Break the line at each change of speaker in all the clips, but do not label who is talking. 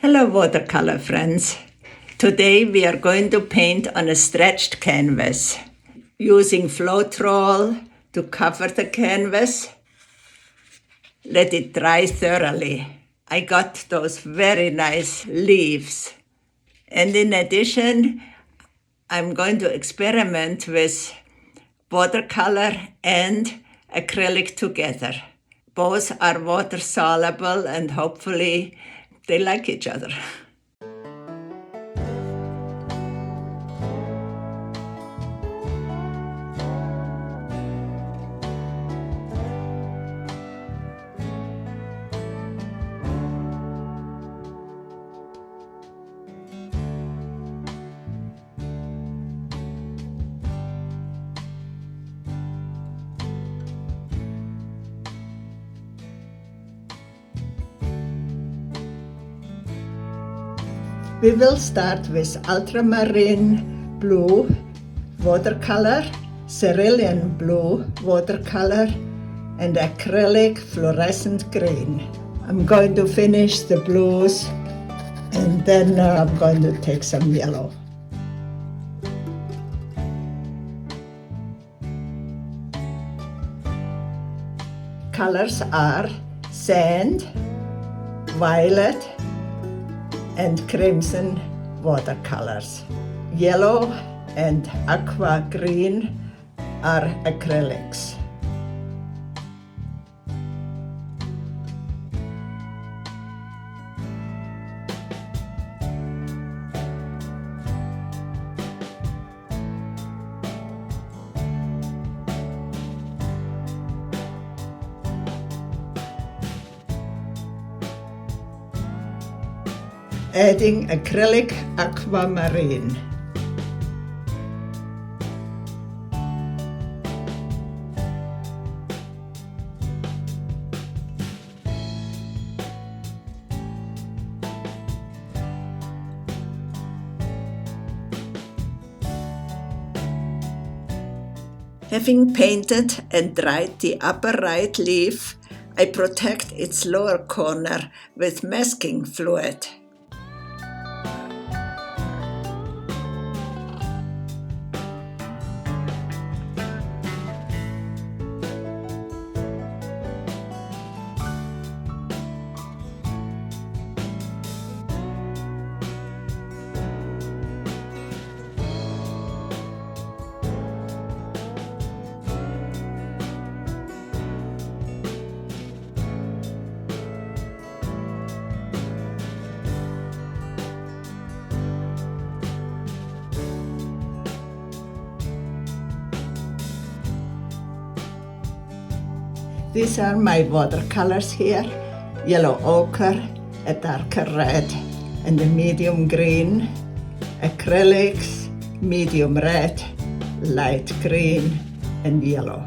Hello watercolor friends. Today we are going to paint on a stretched canvas using float roll to cover the canvas. Let it dry thoroughly. I got those very nice leaves. And in addition, I'm going to experiment with watercolor and acrylic together. Both are water soluble and hopefully they like each other. We will start with ultramarine blue watercolor, cerulean blue watercolor, and acrylic fluorescent green. I'm going to finish the blues and then I'm going to take some yellow. Colors are sand, violet, and crimson watercolors. Yellow and aqua green are acrylics. Adding acrylic aquamarine. Having painted and dried the upper right leaf, I protect its lower corner with masking fluid. These are my watercolors here: yellow ochre, a darker red, and a medium green. Acrylics, medium red, light green, and yellow.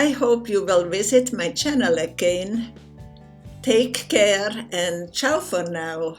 I hope you will visit my channel again. Take care and ciao for now.